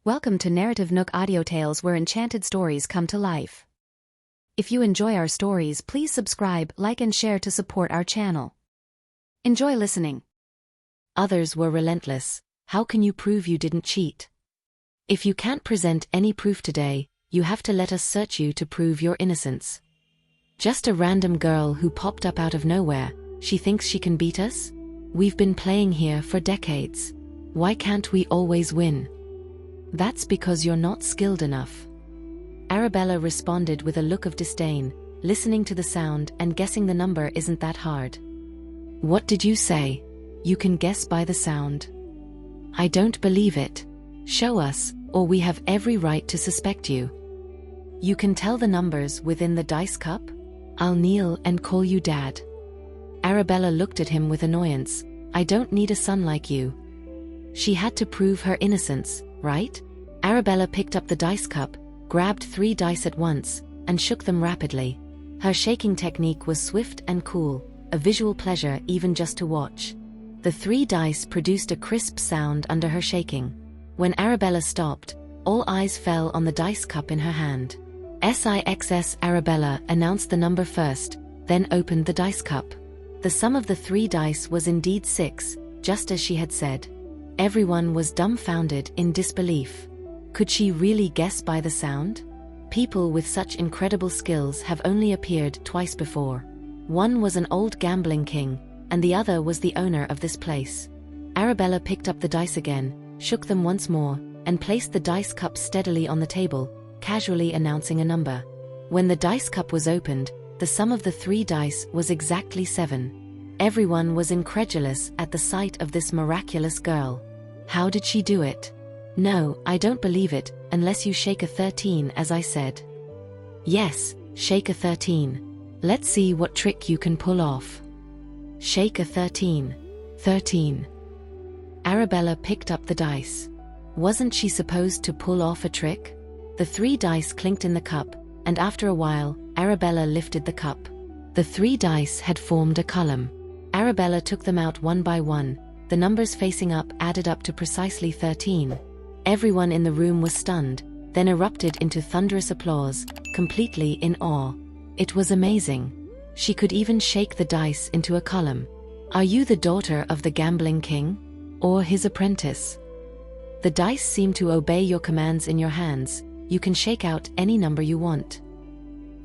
Welcome to NarrativeNook where enchanted stories come to life. If you enjoy our stories, please subscribe, like and share to support our channel. Enjoy listening. Others were relentless. How can you prove you didn't cheat? If you can't present any proof today, you have to let us search you to prove your innocence. Just a random girl who popped up out of nowhere, she thinks she can beat us? We've been playing here for decades. Why can't we always win? That's because you're not skilled enough. Arabella responded with a look of disdain, listening to the sound and guessing the number isn't that hard. What did you say? You can guess by the sound. I don't believe it. Show us, or we have every right to suspect you. You can tell the numbers within the dice cup? I'll kneel and call you Dad. Arabella looked at him with annoyance. I don't need a son like you. She had to prove her innocence, right? Arabella picked up the dice cup, grabbed 3 dice at once, and shook them rapidly. Her shaking technique was swift and cool, a visual pleasure even just to watch. The 3 dice produced a crisp sound under her shaking. When Arabella stopped, all eyes fell on the dice cup in her hand. "6." Arabella announced the number first, then opened the dice cup. The sum of the 3 dice was indeed 6, just as she had said. Everyone was dumbfounded in disbelief. Could she really guess by the sound? People with such incredible skills have only appeared twice before. One was an old gambling king, and the other was the owner of this place. Arabella picked up the dice again, shook them once more, and placed the dice cup steadily on the table, casually announcing a number. When the dice cup was opened, the sum of the 3 dice was exactly 7. Everyone was incredulous at the sight of this miraculous girl. How did she do it? No, I don't believe it, unless you shake a 13 as I said. Yes, shake a 13. Let's see what trick you can pull off. Shake a 13. 13. Arabella picked up the dice. Wasn't she supposed to pull off a trick? The 3 dice clinked in the cup, and after a while, Arabella lifted the cup. The 3 dice had formed a column. Arabella took them out one by one. The numbers facing up added up to precisely 13. Everyone in the room was stunned, then erupted into thunderous applause, completely in awe. It was amazing. She could even shake the dice into a column. Are you the daughter of the gambling king? Or his apprentice? The dice seem to obey your commands in your hands. You can shake out any number you want.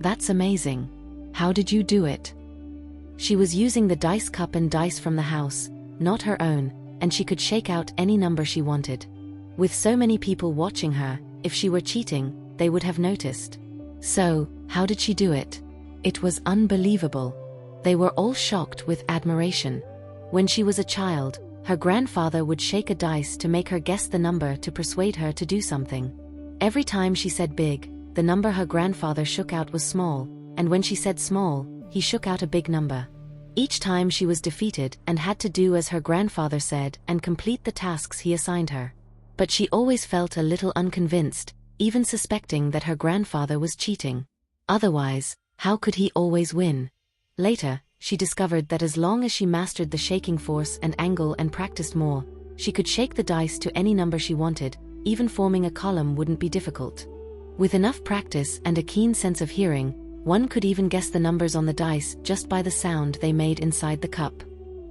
That's amazing. How did you do it? She was using the dice cup and dice from the house, not her own, and she could shake out any number she wanted. With so many people watching her, if she were cheating, they would have noticed. So, how did she do it? It was unbelievable. They were all shocked with admiration. When she was a child, her grandfather would shake a dice to make her guess the number to persuade her to do something. Every time she said big, the number her grandfather shook out was small, and when she said small, he shook out a big number. Each time she was defeated and had to do as her grandfather said and complete the tasks he assigned her. But she always felt a little unconvinced, even suspecting that her grandfather was cheating. Otherwise, how could he always win? Later, she discovered that as long as she mastered the shaking force and angle and practiced more, she could shake the dice to any number she wanted. Even forming a column wouldn't be difficult. With enough practice and a keen sense of hearing, one could even guess the numbers on the dice just by the sound they made inside the cup.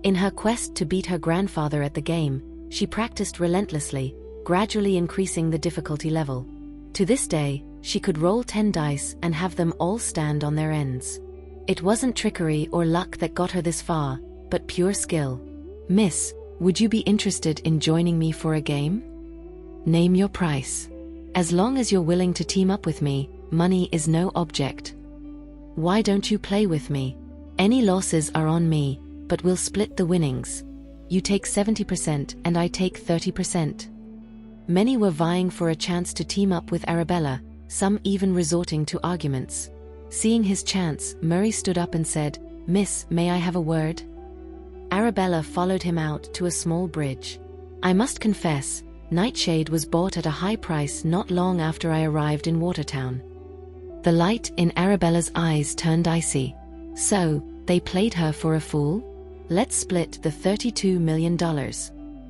In her quest to beat her grandfather at the game, she practiced relentlessly, gradually increasing the difficulty level. To this day, she could roll 10 dice and have them all stand on their ends. It wasn't trickery or luck that got her this far, but pure skill. Miss, would you be interested in joining me for a game? Name your price. As long as you're willing to team up with me, money is no object. Why don't you play with me? Any losses are on me, but we'll split the winnings. You take 70% and I take 30%. Many were vying for a chance to team up with Arabella, some even resorting to arguments. Seeing his chance, Murray stood up and said, "Miss, may I have a word?" Arabella followed him out to a small bridge. I must confess, Nightshade was bought at a high price not long after I arrived in Watertown. The light in Arabella's eyes turned icy. So, they played her for a fool? Let's split the $32 million.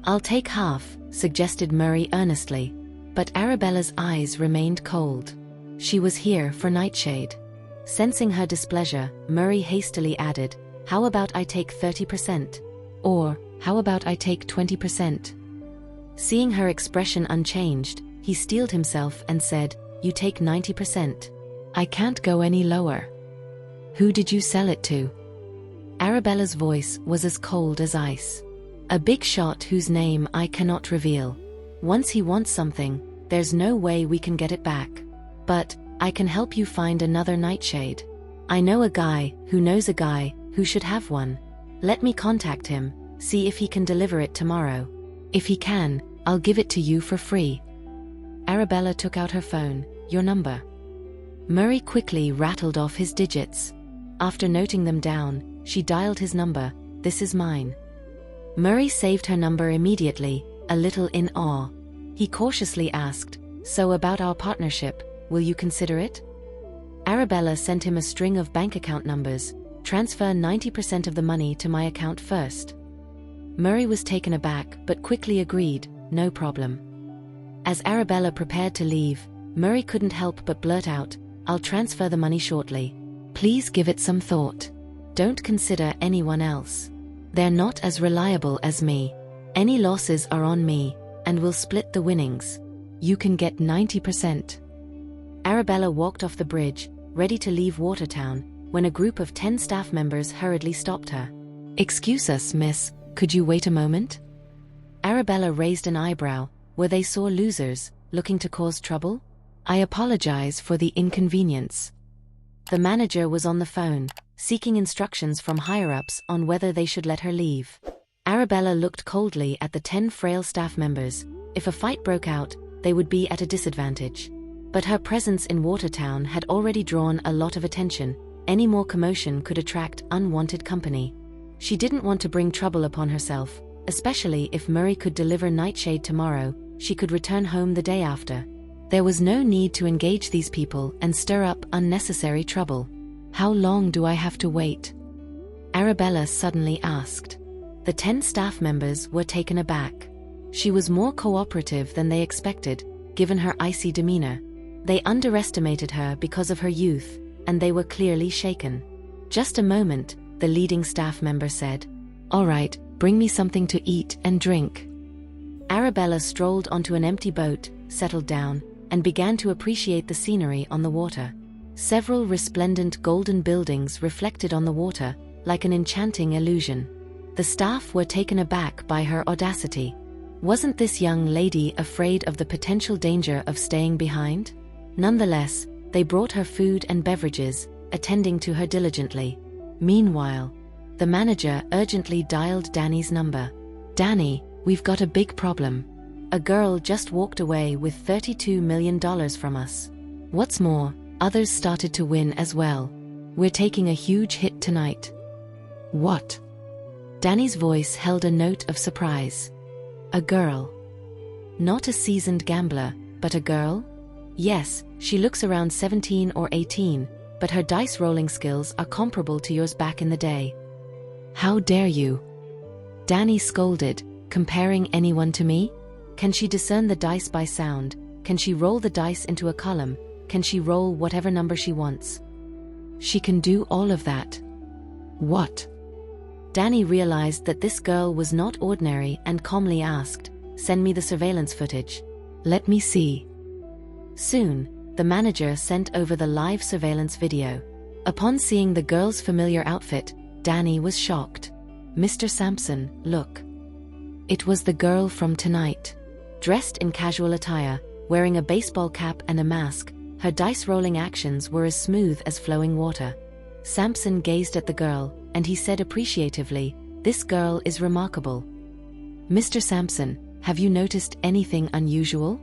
I'll take half, suggested Murray earnestly. But Arabella's eyes remained cold. She was here for Nightshade. Sensing her displeasure, Murray hastily added, "How about I take 30%? Or, how about I take 20%? Seeing her expression unchanged, he steeled himself and said, "You take 90%. I can't go any lower." "Who did you sell it to?" Arabella's voice was as cold as ice. "A big shot whose name I cannot reveal. Once he wants something, there's no way we can get it back. But I can help you find another Nightshade. I know a guy who knows a guy who should have one. Let me contact him, see if he can deliver it tomorrow. If he can, I'll give it to you for free." Arabella took out her phone. "Your number." Murray quickly rattled off his digits. After noting them down, she dialed his number. "This is mine." Murray saved her number immediately, a little in awe. He cautiously asked, "So about our partnership, will you consider it?" Arabella sent him a string of bank account numbers. "Transfer 90% of the money to my account first." Murray was taken aback but quickly agreed, "No problem." As Arabella prepared to leave, Murray couldn't help but blurt out, "I'll transfer the money shortly. Please give it some thought. Don't consider anyone else. They're not as reliable as me. Any losses are on me, and we'll split the winnings. You can get 90%. Arabella walked off the bridge, ready to leave Watertown, when a group of 10 staff members hurriedly stopped her. "Excuse us, miss, could you wait a moment?" Arabella raised an eyebrow. Were they sore losers, looking to cause trouble? "I apologize for the inconvenience." The manager was on the phone, seeking instructions from higher-ups on whether they should let her leave. Arabella looked coldly at the 10 frail staff members. If a fight broke out, they would be at a disadvantage. But her presence in Watertown had already drawn a lot of attention. Any more commotion could attract unwanted company. She didn't want to bring trouble upon herself, especially if Murray could deliver Nightshade tomorrow. She could return home the day after. There was no need to engage these people and stir up unnecessary trouble. "How long do I have to wait?" Arabella suddenly asked. The 10 staff members were taken aback. She was more cooperative than they expected, given her icy demeanor. They underestimated her because of her youth, and they were clearly shaken. "Just a moment," the leading staff member said. "All right, bring me something to eat and drink." Arabella strolled onto an empty boat, settled down, and began to appreciate the scenery on the water. Several resplendent golden buildings reflected on the water, like an enchanting illusion. The staff were taken aback by her audacity. Wasn't this young lady afraid of the potential danger of staying behind? Nonetheless, they brought her food and beverages, attending to her diligently. Meanwhile, the manager urgently dialed Danny's number. "Danny, we've got a big problem. A girl just walked away with $32 million from us. What's more, others started to win as well. We're taking a huge hit tonight." "What?" Danny's voice held a note of surprise. "A girl. Not a seasoned gambler, but a girl? Yes, she looks around 17 or 18, but her dice rolling skills are comparable to yours back in the day." "How dare you?" Danny scolded. "Comparing anyone to me? Can she discern the dice by sound? Can she roll the dice into a column? Can she roll whatever number she wants?" "She can do all of that." "What?" Danny realized that this girl was not ordinary and calmly asked, "Send me the surveillance footage." "Let me see." Soon, the manager sent over the live surveillance video. Upon seeing the girl's familiar outfit, Danny was shocked. "Mr. Sampson, look." It was the girl from tonight. Dressed in casual attire, wearing a baseball cap and a mask, her dice-rolling actions were as smooth as flowing water. Sampson gazed at the girl, and he said appreciatively, "This girl is remarkable." "Mr. Sampson, have you noticed anything unusual?"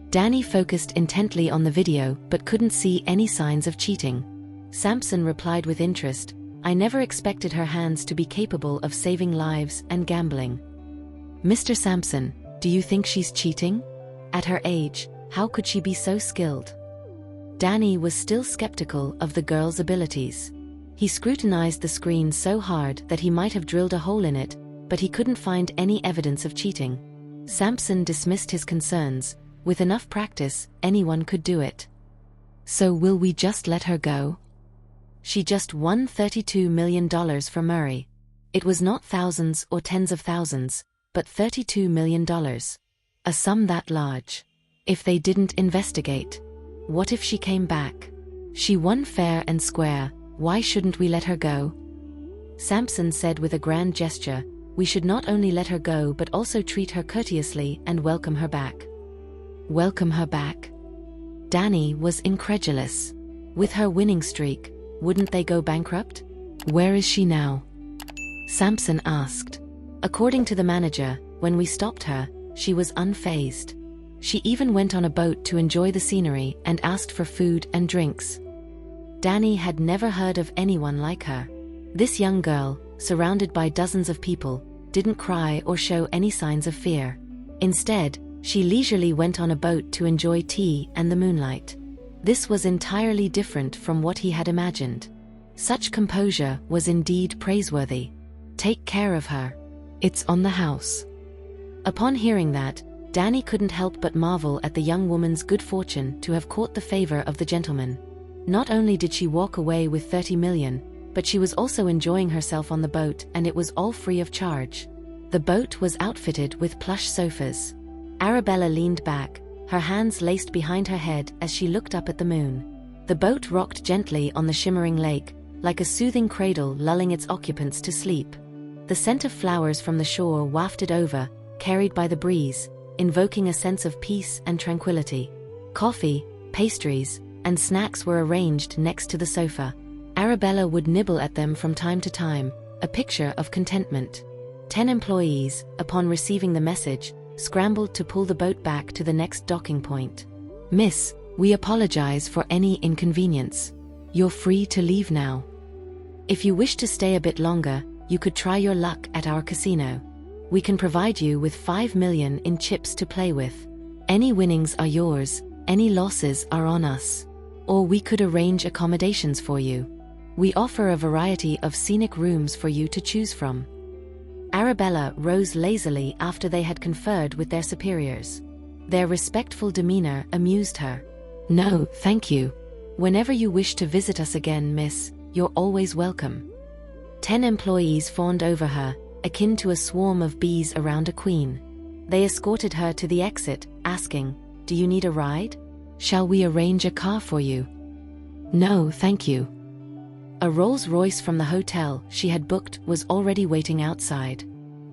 Danny focused intently on the video but couldn't see any signs of cheating. Sampson replied with interest, "I never expected her hands to be capable of saving lives and gambling." "Mr. Sampson, do you think she's cheating? At her age, how could she be so skilled?" Danny was still skeptical of the girl's abilities. He scrutinized the screen so hard that he might have drilled a hole in it, but he couldn't find any evidence of cheating. Sampson dismissed his concerns. With enough practice, anyone could do it. So will we just let her go? She just won $32 million for Murray. It was not thousands or tens of thousands, but $32 million. A sum that large. If they didn't investigate? What if she came back? She won fair and square, why shouldn't we let her go? Sampson said with a grand gesture, we should not only let her go but also treat her courteously and welcome her back. Welcome her back? Danny was incredulous. With her winning streak, wouldn't they go bankrupt? Where is she now? Sampson asked. According to the manager, when we stopped her, she was unfazed. She even went on a boat to enjoy the scenery and asked for food and drinks. Danny had never heard of anyone like her. This young girl, surrounded by dozens of people, didn't cry or show any signs of fear. Instead, she leisurely went on a boat to enjoy tea and the moonlight. This was entirely different from what he had imagined. Such composure was indeed praiseworthy. Take care of her. It's on the house. Upon hearing that, Danny couldn't help but marvel at the young woman's good fortune to have caught the favor of the gentleman. Not only did she walk away with $30 million, but she was also enjoying herself on the boat, and it was all free of charge. The boat was outfitted with plush sofas. Arabella leaned back, her hands laced behind her head as she looked up at the moon. The boat rocked gently on the shimmering lake, like a soothing cradle lulling its occupants to sleep. The scent of flowers from the shore wafted over, carried by the breeze, invoking a sense of peace and tranquility. Coffee, pastries, and snacks were arranged next to the sofa. Arabella would nibble at them from time to time, a picture of contentment. 10 employees, upon receiving the message, scrambled to pull the boat back to the next docking point. Miss, we apologize for any inconvenience. You're free to leave now. If you wish to stay a bit longer, you could try your luck at our casino. We can provide you with $5 million in chips to play with. Any winnings are yours, any losses are on us. Or we could arrange accommodations for you. We offer a variety of scenic rooms for you to choose from. Arabella rose lazily after they had conferred with their superiors. Their respectful demeanor amused her. No, thank you. Whenever you wish to visit us again, miss, you're always welcome. 10 employees fawned over her, akin to a swarm of bees around a queen. They escorted her to the exit, asking, do you need a ride? Shall we arrange a car for you? No, thank you. A Rolls-Royce from the hotel she had booked was already waiting outside.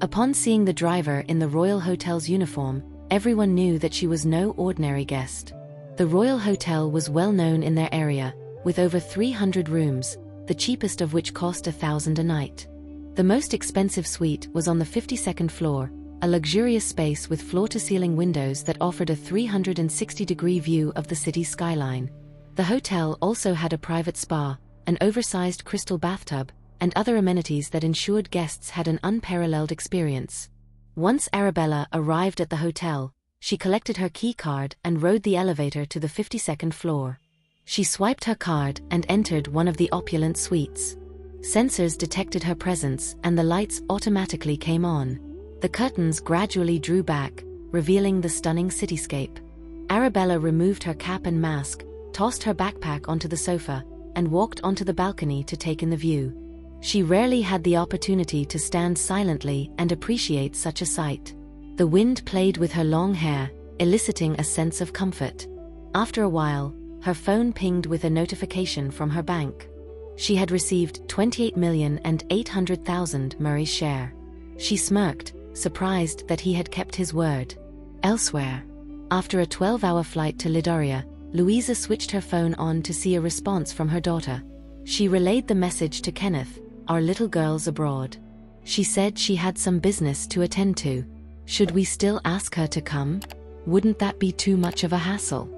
Upon seeing the driver in the Royal Hotel's uniform, everyone knew that she was no ordinary guest. The Royal Hotel was well known in their area, with over 300 rooms, the cheapest of which cost $1,000 a night. The most expensive suite was on the 52nd floor, a luxurious space with floor-to-ceiling windows that offered a 360-degree view of the city's skyline. The hotel also had a private spa, an oversized crystal bathtub, and other amenities that ensured guests had an unparalleled experience. Once Arabella arrived at the hotel, she collected her key card and rode the elevator to the 52nd floor. She swiped her card and entered one of the opulent suites. Sensors detected her presence and the lights automatically came on. The curtains gradually drew back, revealing the stunning cityscape. Arabella removed her cap and mask, tossed her backpack onto the sofa, and walked onto the balcony to take in the view. She rarely had the opportunity to stand silently and appreciate such a sight. The wind played with her long hair, eliciting a sense of comfort. After a while, her phone pinged with a notification from her bank. She had received $28,800,000 Murray's share. She smirked, surprised that he had kept his word. Elsewhere. After a 12-hour flight to Lidoria, Louisa switched her phone on to see a response from her daughter. She relayed the message to Kenneth, our little girl's abroad. She said she had some business to attend to. Should we still ask her to come? Wouldn't that be too much of a hassle?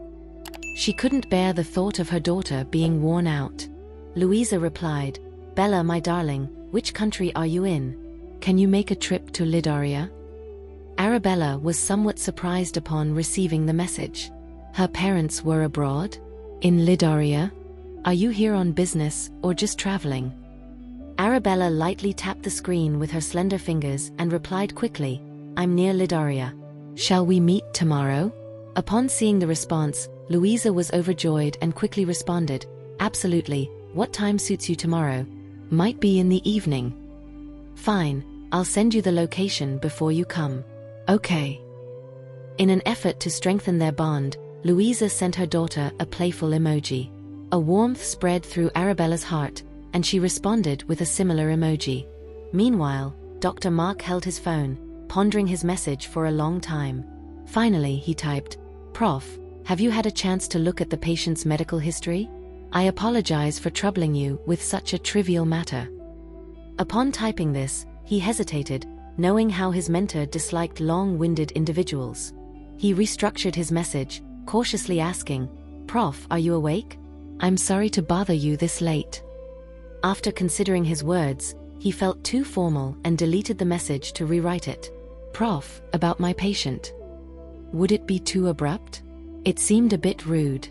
She couldn't bear the thought of her daughter being worn out. Louisa replied, Bella, my darling, which country are you in? Can you make a trip to Lidoria? Arabella was somewhat surprised upon receiving the message. Her parents were abroad? In Lidoria? Are you here on business or just traveling? Arabella lightly tapped the screen with her slender fingers and replied quickly, I'm near Lidoria. Shall we meet tomorrow? Upon seeing the response, Louisa was overjoyed and quickly responded, "Absolutely, what time suits you tomorrow? Might be in the evening." "Fine, I'll send you the location before you come." "Okay." In an effort to strengthen their bond, Louisa sent her daughter a playful emoji. A warmth spread through Arabella's heart, and she responded with a similar emoji. Meanwhile, Dr. Mark held his phone, pondering his message for a long time. Finally, he typed, "Prof, have you had a chance to look at the patient's medical history? I apologize for troubling you with such a trivial matter." Upon typing this, he hesitated, knowing how his mentor disliked long-winded individuals. He restructured his message, cautiously asking, "Prof, are you awake? I'm sorry to bother you this late." After considering his words, he felt too formal and deleted the message to rewrite it. "Prof, about my patient. Would it be too abrupt? It seemed a bit rude."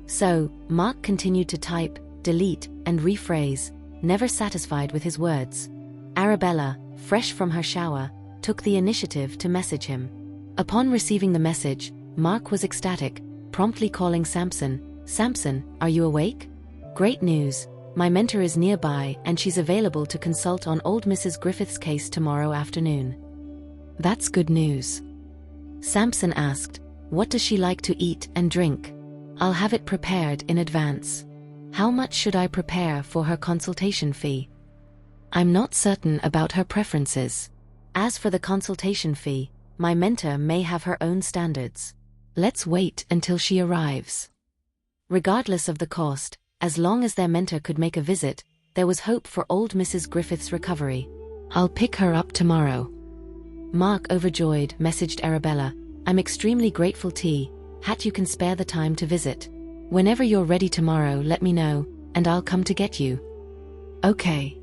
So, Mark continued to type, delete, and rephrase, never satisfied with his words. Arabella, fresh from her shower, took the initiative to message him. Upon receiving the message, Mark was ecstatic, promptly calling Samson. "Samson, are you awake? Great news. My mentor is nearby and she's available to consult on old Mrs. Griffith's case tomorrow afternoon." "That's good news." Samson asked, "What does she like to eat and drink? I'll have it prepared in advance. How much should I prepare for her consultation fee? I'm not certain about her preferences. As for the consultation fee, my mentor may have her own standards. Let's wait until she arrives." Regardless of the cost, as long as their mentor could make a visit, there was hope for old Mrs. Griffith's recovery. "I'll pick her up tomorrow." Mark, overjoyed, messaged Arabella, "I'm extremely grateful Hat you can spare the time to visit. Whenever you're ready tomorrow, let me know, and I'll come to get you." "Okay."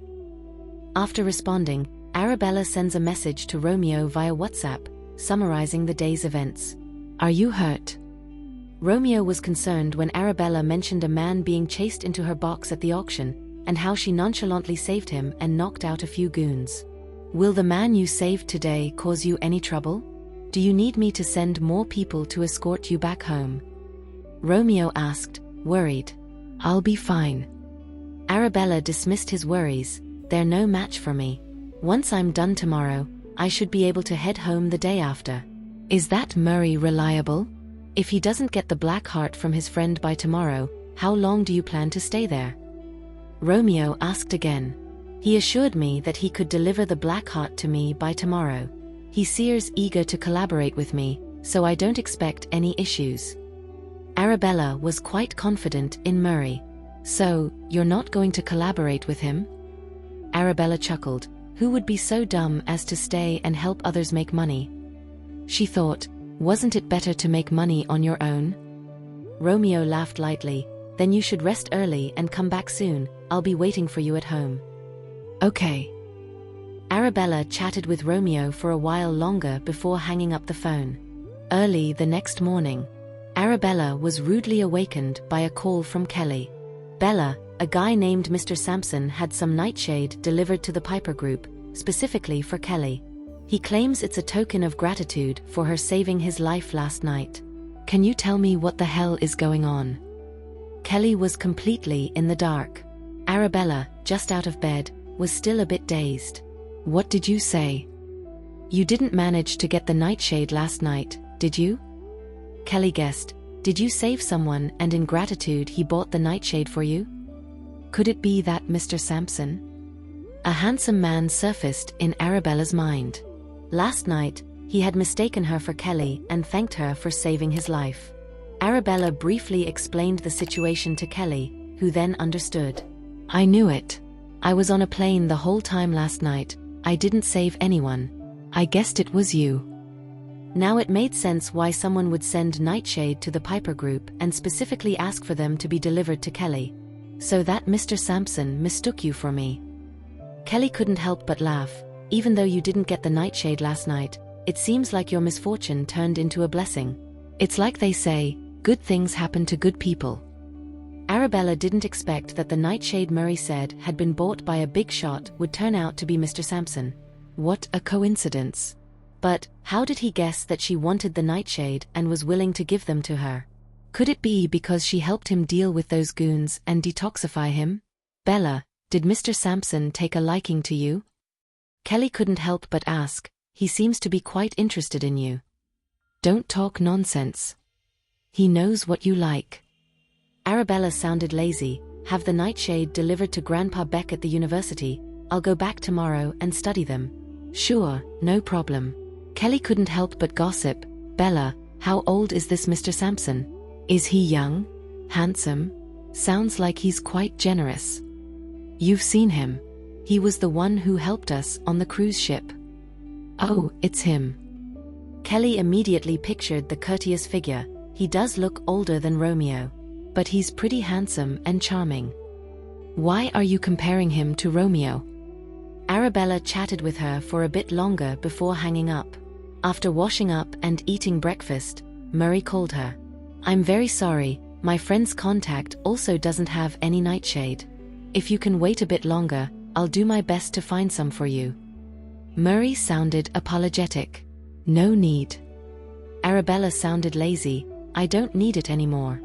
After responding, Arabella sends a message to Romeo via WhatsApp, summarizing the day's events. "Are you hurt?" Romeo was concerned when Arabella mentioned a man being chased into her box at the auction, and how she nonchalantly saved him and knocked out a few goons. "Will the man you saved today cause you any trouble? Do you need me to send more people to escort you back home?" Romeo asked, worried. "I'll be fine." Arabella dismissed his worries. "They're no match for me. Once I'm done tomorrow, I should be able to head home the day after." "Is that Murray reliable? If he doesn't get the black heart from his friend by tomorrow, how long do you plan to stay there?" Romeo asked again. "He assured me that he could deliver the black heart to me by tomorrow. He seems eager to collaborate with me, so I don't expect any issues." Arabella was quite confident in Murray. "So, you're not going to collaborate with him?" Arabella chuckled. Who would be so dumb as to stay and help others make money? She thought, wasn't it better to make money on your own? Romeo laughed lightly. "Then you should rest early and come back soon. I'll be waiting for you at home." "Okay." Arabella chatted with Romeo for a while longer before hanging up the phone. Early the next morning, Arabella was rudely awakened by a call from Kelly. Bella, a guy named Mr. Sampson, had some nightshade delivered to the Piper group, specifically for Kelly. He claims it's a token of gratitude for her saving his life last night. "Can you tell me what the hell is going on?" Kelly was completely in the dark. Arabella, just out of bed, was still a bit dazed. "What did you say? You didn't manage to get the nightshade last night, did you?" Kelly guessed. "Did you save someone and in gratitude he bought the nightshade for you? Could it be that Mr. Sampson?" A handsome man surfaced in Arabella's mind. Last night, he had mistaken her for Kelly and thanked her for saving his life. Arabella briefly explained the situation to Kelly, who then understood. "I knew it. I was on a plane the whole time last night. I didn't save anyone. I guessed it was you." Now it made sense why someone would send nightshade to the Piper group and specifically ask for them to be delivered to Kelly. "So that Mr. Sampson mistook you for me." Kelly couldn't help but laugh. "Even though you didn't get the nightshade last night, it seems like your misfortune turned into a blessing. It's like they say, good things happen to good people." Arabella didn't expect that the nightshade Murray said had been bought by a big shot would turn out to be Mr. Sampson. What a coincidence. But how did he guess that she wanted the nightshade and was willing to give them to her? Could it be because she helped him deal with those goons and detoxify him? Bella, did Mr. Sampson take a liking to you? Kelly couldn't help but ask, he seems to be quite interested in you. Don't talk nonsense. He knows what you like. Arabella sounded lazy. Have the nightshade delivered to Grandpa Beck at the university. I'll go back tomorrow and study them. Sure, no problem. Kelly couldn't help but gossip. Bella, how old is this Mr. Sampson? Is he young? Handsome? Sounds like he's quite generous. You've seen him. He was the one who helped us on the cruise ship. Oh, it's him. Kelly immediately pictured the courteous figure. He does look older than Romeo. But he's pretty handsome and charming. Why are you comparing him to Romeo? Arabella chatted with her for a bit longer before hanging up. After washing up and eating breakfast, Murray called her. I'm very sorry, my friend's contact also doesn't have any nightshade. If you can wait a bit longer, I'll do my best to find some for you. Murray sounded apologetic. No need. Arabella sounded lazy. I don't need it anymore.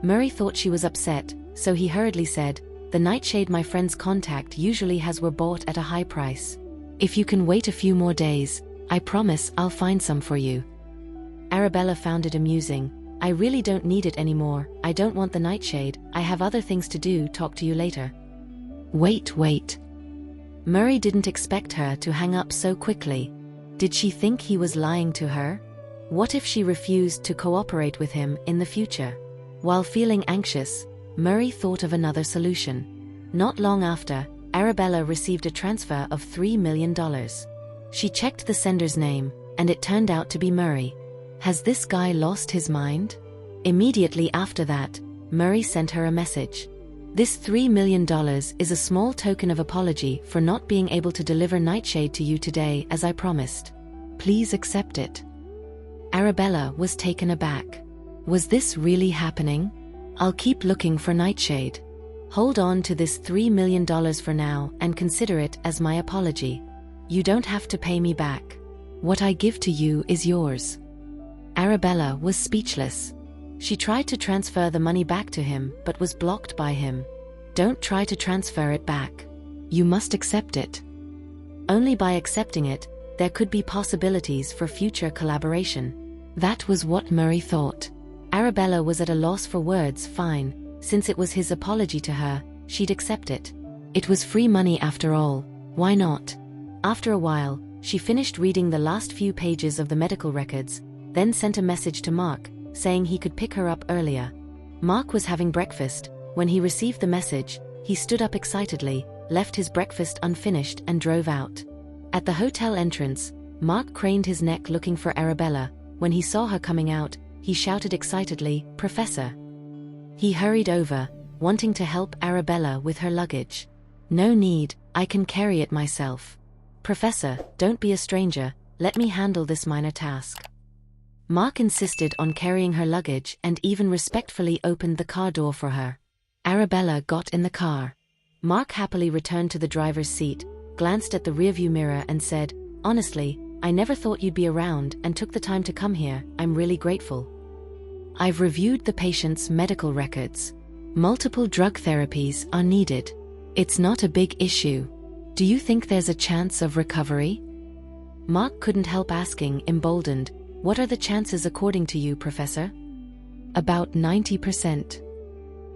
Murray thought she was upset, so he hurriedly said, the nightshade my friend's contact usually has were bought at a high price. If you can wait a few more days, I promise I'll find some for you. Arabella found it amusing. I really don't need it anymore. I don't want the nightshade. I have other things to do. Talk to you later. Wait. Murray didn't expect her to hang up so quickly. Did she think he was lying to her? What if she refused to cooperate with him in the future? While feeling anxious, Murray thought of another solution. Not long after, Arabella received a transfer of $3 million. She checked the sender's name, and it turned out to be Murray. Has this guy lost his mind? Immediately after that, Murray sent her a message. This $3 million is a small token of apology for not being able to deliver nightshade to you today as I promised. Please accept it. Arabella was taken aback. Was this really happening? I'll keep looking for nightshade. Hold on to this $3 million for now and consider it as my apology. You don't have to pay me back. What I give to you is yours. Arabella was speechless. She tried to transfer the money back to him but was blocked by him. Don't try to transfer it back. You must accept it. Only by accepting it, there could be possibilities for future collaboration. That was what Murray thought. Arabella was at a loss for words. Fine, since it was his apology to her, she'd accept it. It was free money after all, why not? After a while, she finished reading the last few pages of the medical records, then sent a message to Mark, saying he could pick her up earlier. Mark was having breakfast. When he received the message, he stood up excitedly, left his breakfast unfinished and drove out. At the hotel entrance, Mark craned his neck looking for Arabella. When he saw her coming out, he shouted excitedly, "Professor!" He hurried over, wanting to help Arabella with her luggage. No need, I can carry it myself. Professor, don't be a stranger, let me handle this minor task. Mark insisted on carrying her luggage and even respectfully opened the car door for her. Arabella got in the car. Mark happily returned to the driver's seat, glanced at the rearview mirror and said, "Honestly, I never thought you'd be around and took the time to come here. I'm really grateful. I've reviewed the patient's medical records. Multiple drug therapies are needed. It's not a big issue. Do you think there's a chance of recovery?" Mark couldn't help asking, emboldened, "What are the chances according to you, Professor?" "About 90%.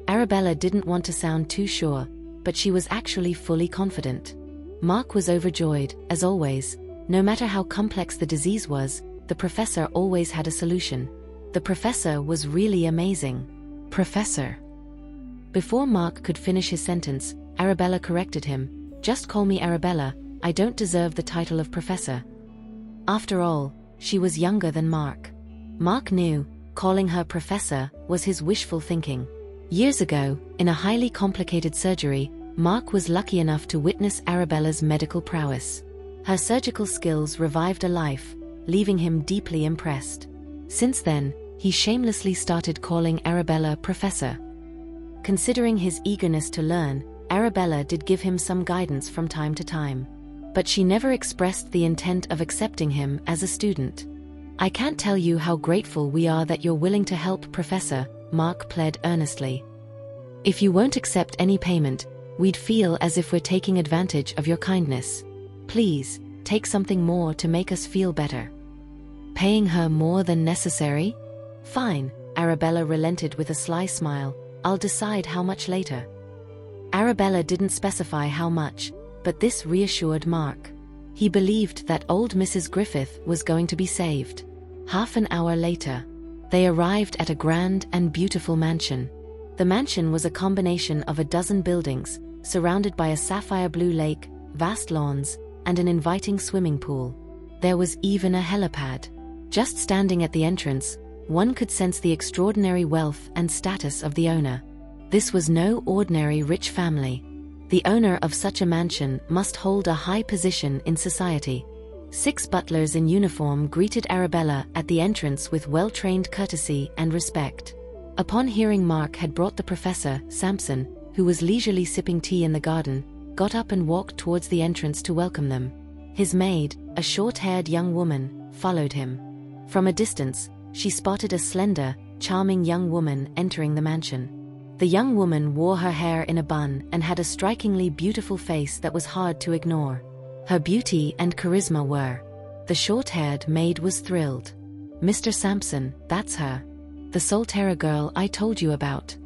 Arabella didn't want to sound too sure, but she was actually fully confident. Mark was overjoyed, as always. No matter how complex the disease was, the professor always had a solution. The professor was really amazing. Professor. Before Mark could finish his sentence, Arabella corrected him. "Just call me Arabella, I don't deserve the title of professor." After all, she was younger than Mark. Mark knew, calling her professor was his wishful thinking. Years ago, in a highly complicated surgery, Mark was lucky enough to witness Arabella's medical prowess. Her surgical skills revived a life, leaving him deeply impressed. Since then, he shamelessly started calling Arabella Professor. Considering his eagerness to learn, Arabella did give him some guidance from time to time. but she never expressed the intent of accepting him as a student. "I can't tell you how grateful we are that you're willing to help, Professor," Mark pled earnestly. "If you won't accept any payment, we'd feel as if we're taking advantage of your kindness. Please, take something more to make us feel better." Paying her more than necessary? "Fine," Arabella relented with a sly smile. "I'll decide how much later." Arabella didn't specify how much, but this reassured Mark. He believed that old Mrs. Griffith was going to be saved. Half an hour later, they arrived at a grand and beautiful mansion. The mansion was a combination of a dozen buildings, surrounded by a sapphire blue lake, vast lawns, and an inviting swimming pool. There was even a helipad. Just standing at the entrance, one could sense the extraordinary wealth and status of the owner. This was no ordinary rich family. The owner of such a mansion must hold a high position in society. 6 butlers in uniform greeted Arabella at the entrance with well-trained courtesy and respect. Upon hearing Mark had brought the professor, Sampson, who was leisurely sipping tea in the garden, got up and walked towards the entrance to welcome them. His maid, a short-haired young woman, followed him. From a distance, she spotted a slender, charming young woman entering the mansion. The young woman wore her hair in a bun and had a strikingly beautiful face that was hard to ignore. Her beauty and charisma were. The short-haired maid was thrilled. "Mr. Sampson, that's her. The Solterra girl I told you about.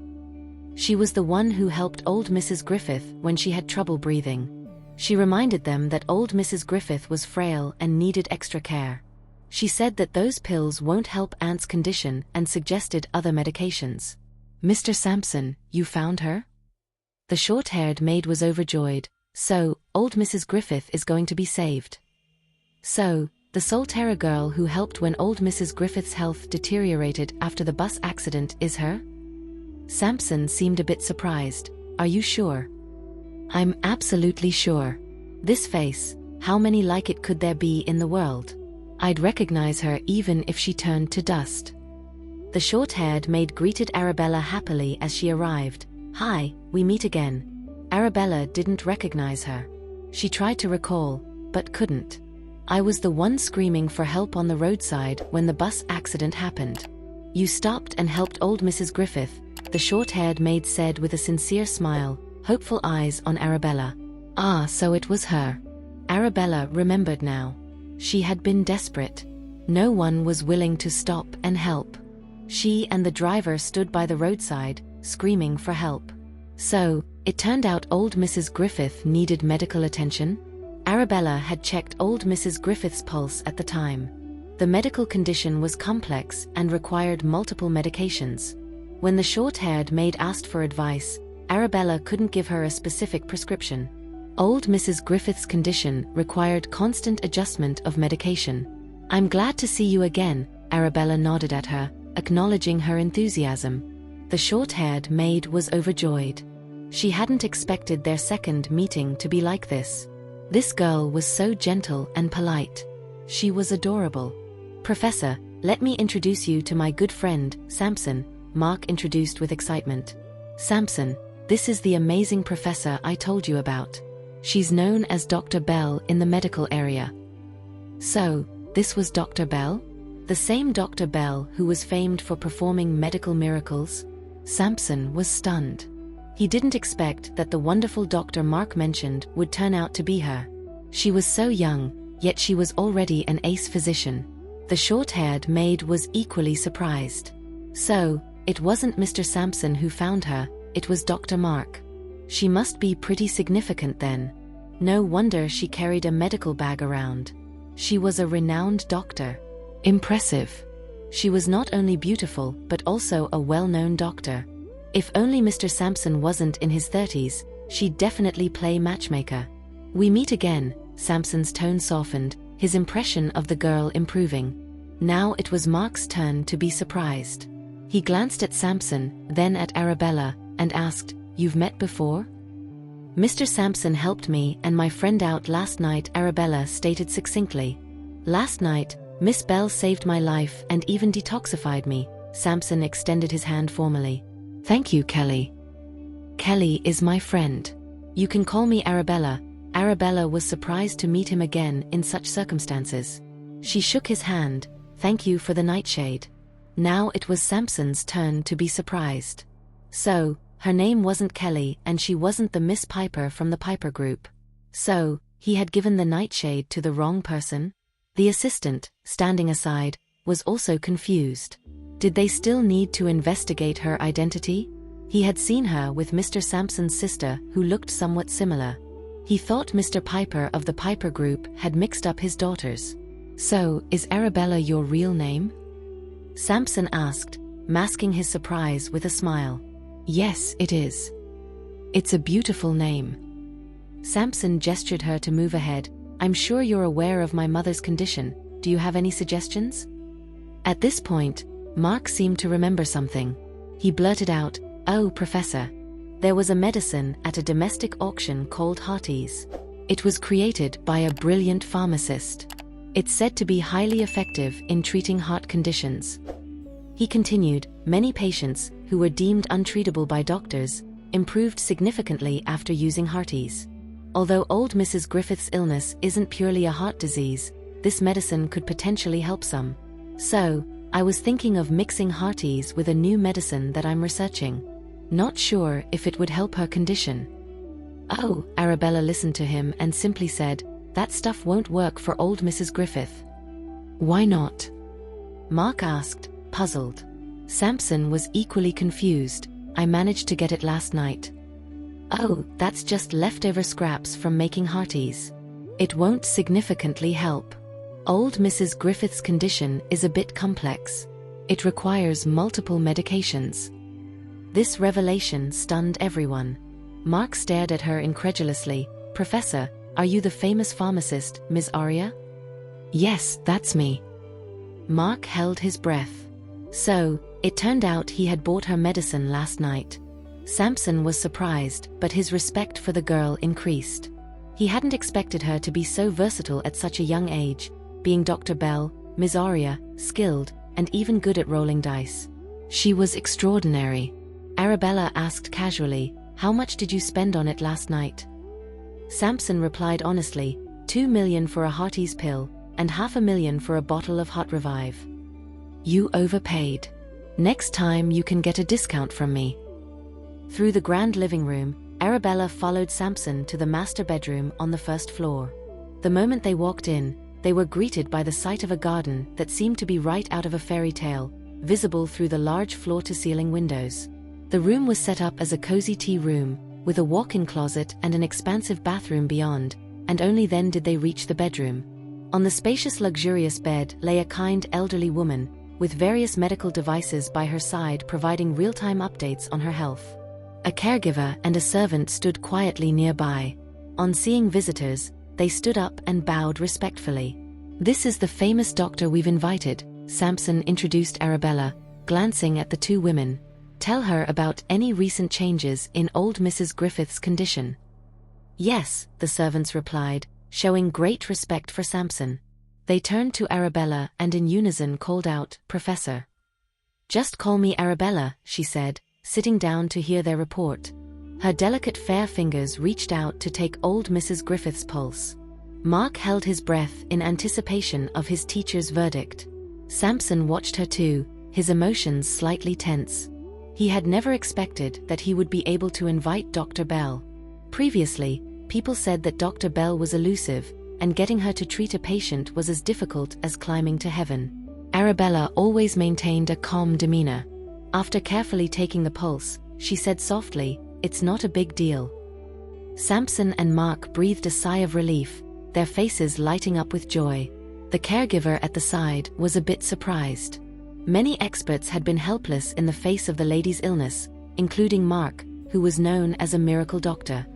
She was the one who helped old Mrs. Griffith when she had trouble breathing." She reminded them that old Mrs. Griffith was frail and needed extra care. She said that those pills won't help Aunt's condition and suggested other medications. "Mr. Sampson, you found her?" The short-haired maid was overjoyed. "So, old Mrs. Griffith is going to be saved." "So, the Solterra girl who helped when old Mrs. Griffith's health deteriorated after the bus accident is her?" Sampson seemed a bit surprised. "Are you sure?" "I'm absolutely sure. This face, how many like it could there be in the world? I'd recognize her even if she turned to dust." The short-haired maid greeted Arabella happily as she arrived. "Hi, we meet again." Arabella didn't recognize her. She tried to recall, but couldn't. "I was the one screaming for help on the roadside when the bus accident happened. You stopped and helped old Mrs. Griffith," the short-haired maid said with a sincere smile, hopeful eyes on Arabella. Ah, so it was her. Arabella remembered now. She had been desperate. No one was willing to stop and help. She and the driver stood by the roadside, screaming for help. So, it turned out old Mrs. Griffith needed medical attention? Arabella had checked old Mrs. Griffith's pulse at the time. The medical condition was complex and required multiple medications. When the short-haired maid asked for advice, Arabella couldn't give her a specific prescription. Old Mrs. Griffith's condition required constant adjustment of medication. "I'm glad to see you again," Arabella nodded at her, acknowledging her enthusiasm. The short-haired maid was overjoyed. She hadn't expected their second meeting to be like this. This girl was so gentle and polite. She was adorable. "Professor, let me introduce you to my good friend, Sampson," Mark introduced with excitement. "Sampson, this is the amazing professor I told you about. She's known as Dr. Bell in the medical area." "So, this was Dr. Bell? The same Dr. Bell who was famed for performing medical miracles?" Sampson was stunned. He didn't expect that the wonderful Dr. Mark mentioned would turn out to be her. She was so young, yet she was already an ace physician. The short-haired maid was equally surprised. So, it wasn't Mr. Sampson who found her, it was Dr. Mark. She must be pretty significant then. No wonder she carried a medical bag around. She was a renowned doctor. Impressive. She was not only beautiful but also a well-known doctor. If only Mr. Sampson wasn't in his 30s, she'd definitely play matchmaker. "We meet again," Sampson's tone softened, his impression of the girl improving. Now it was Mark's turn to be surprised. He glanced at Sampson, then at Arabella, and asked, "You've met before?" "Mr. Sampson helped me and my friend out last night," Arabella stated succinctly. "Last night, Miss Bell saved my life and even detoxified me." Sampson extended his hand formally. "Thank you, Kelly." "Kelly is my friend. You can call me Arabella." Arabella was surprised to meet him again in such circumstances. She shook his hand. "Thank you for the nightshade." Now it was Sampson's turn to be surprised. So, her name wasn't Kelly and she wasn't the Miss Piper from the Piper group. So, he had given the nightshade to the wrong person? The assistant, standing aside, was also confused. Did they still need to investigate her identity? He had seen her with Mr. Sampson's sister who looked somewhat similar. He thought Mr. Piper of the Piper group had mixed up his daughters. "So, is Arabella your real name?" Sampson asked, masking his surprise with a smile. "Yes, it is. It's a beautiful name." Sampson gestured her to move ahead. "I'm sure you're aware of my mother's condition. Do you have any suggestions?" At this point, Mark seemed to remember something. He blurted out, "Oh, Professor. There was a medicine at a domestic auction called Hearties. It was created by a brilliant pharmacist. It's said to be highly effective in treating heart conditions." He continued, "Many patients, who were deemed untreatable by doctors, improved significantly after using Hearties. Although old Mrs. Griffith's illness isn't purely a heart disease, this medicine could potentially help some. So, I was thinking of mixing Hearties with a new medicine that I'm researching. Not sure if it would help her condition." "Oh," Arabella listened to him and simply said, "That stuff won't work for old Mrs. Griffith." "Why not?" Mark asked, puzzled. Sampson was equally confused. "I managed to get it last night." "Oh, that's just leftover scraps from making Hearties. It won't significantly help. Old Mrs. Griffith's condition is a bit complex. It requires multiple medications." This revelation stunned everyone. Mark stared at her incredulously. "Professor, are you the famous pharmacist, Ms. Arya?" "Yes, that's me." Mark held his breath. So, it turned out he had bought her medicine last night. Sampson was surprised, but his respect for the girl increased. He hadn't expected her to be so versatile at such a young age, being Dr. Bell, Ms. Arya, skilled, and even good at rolling dice. She was extraordinary. Arabella asked casually, "How much did you spend on it last night?" Sampson replied honestly, $2 million for a Hearties pill, and $500,000 for a bottle of Hot Revive. "You overpaid. Next time you can get a discount from me." Through the grand living room, Arabella followed Sampson to the master bedroom on the first floor. The moment they walked in, they were greeted by the sight of a garden that seemed to be right out of a fairy tale, visible through the large floor-to-ceiling windows. The room was set up as a cozy tea room, with a walk-in closet and an expansive bathroom beyond, and only then did they reach the bedroom. On the spacious luxurious bed lay a kind elderly woman, with various medical devices by her side providing real-time updates on her health. A caregiver and a servant stood quietly nearby. On seeing visitors, they stood up and bowed respectfully. "This is the famous doctor we've invited," Sampson introduced Arabella, glancing at the two women. "Tell her about any recent changes in old Mrs. Griffith's condition." "Yes," the servants replied, showing great respect for Sampson. They turned to Arabella and in unison called out, "Professor." "Just call me Arabella," she said, sitting down to hear their report. Her delicate fair fingers reached out to take old Mrs. Griffith's pulse. Mark held his breath in anticipation of his teacher's verdict. Sampson watched her too, his emotions slightly tense. He had never expected that he would be able to invite Dr. Bell. Previously, people said that Dr. Bell was elusive, and getting her to treat a patient was as difficult as climbing to heaven. Arabella always maintained a calm demeanor. After carefully taking the pulse, she said softly, "It's not a big deal." Sampson and Mark breathed a sigh of relief, their faces lighting up with joy. The caregiver at the side was a bit surprised. Many experts had been helpless in the face of the lady's illness, including Mark, who was known as a miracle doctor.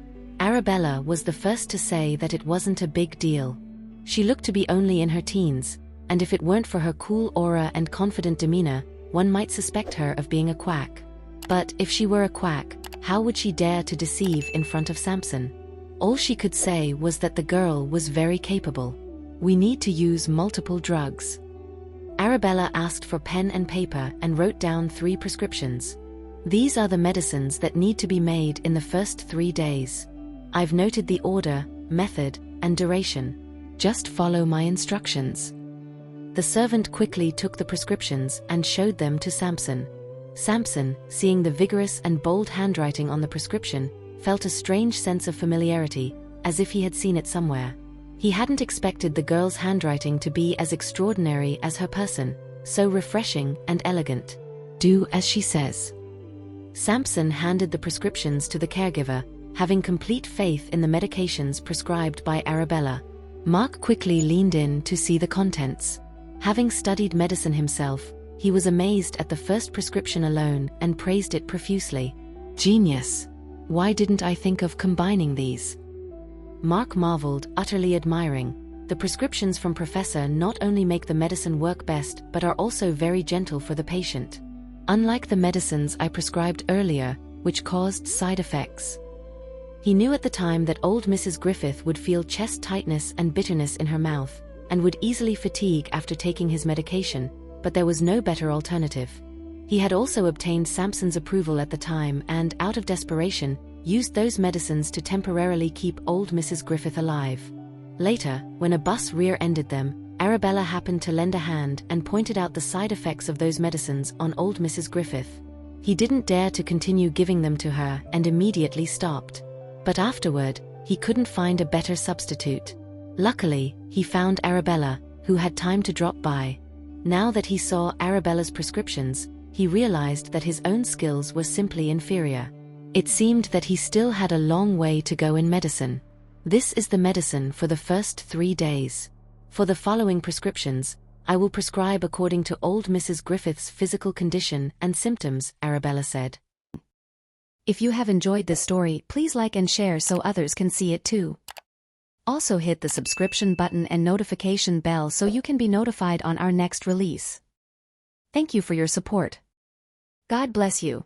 Arabella was the first to say that it wasn't a big deal. She looked to be only in her teens, and if it weren't for her cool aura and confident demeanor, one might suspect her of being a quack. But if she were a quack, how would she dare to deceive in front of Sampson? All she could say was that the girl was very capable. "We need to use multiple drugs." Arabella asked for pen and paper and wrote down 3 prescriptions. "These are the medicines that need to be made in the first 3 days. I've noted the order: method, and duration. Just follow my instructions. The servant quickly took the prescriptions and showed them to Samson. Samson, seeing the vigorous and bold handwriting on the prescription, felt a strange sense of familiarity, as if he had seen it somewhere. He hadn't expected the girl's handwriting to be as extraordinary as her person, so refreshing and elegant. Do as she says. Samson handed the prescriptions to the caregiver, having complete faith in the medications prescribed by Arabella. Mark quickly leaned in to see the contents. Having studied medicine himself, he was amazed at the first prescription alone and praised it profusely. Genius! Why didn't I think of combining these? Mark marveled, utterly admiring. The prescriptions from Professor not only make the medicine work best but are also very gentle for the patient. Unlike the medicines I prescribed earlier, which caused side effects. He knew at the time that old Mrs. Griffith would feel chest tightness and bitterness in her mouth, and would easily fatigue after taking his medication, but there was no better alternative. He had also obtained Samson's approval at the time and, out of desperation, used those medicines to temporarily keep old Mrs. Griffith alive. Later, when a bus rear-ended them, Arabella happened to lend a hand and pointed out the side effects of those medicines on old Mrs. Griffith. He didn't dare to continue giving them to her and immediately stopped. But afterward, he couldn't find a better substitute. Luckily, he found Arabella, who had time to drop by. Now that he saw Arabella's prescriptions, he realized that his own skills were simply inferior. It seemed that he still had a long way to go in medicine. This is the medicine for the first 3 days. For the following prescriptions, I will prescribe according to old Mrs. Griffith's physical condition and symptoms, Arabella said. If you have enjoyed this story, please like and share so others can see it too. Also hit the subscription button and notification bell so you can be notified on our next release. Thank you for your support. God bless you.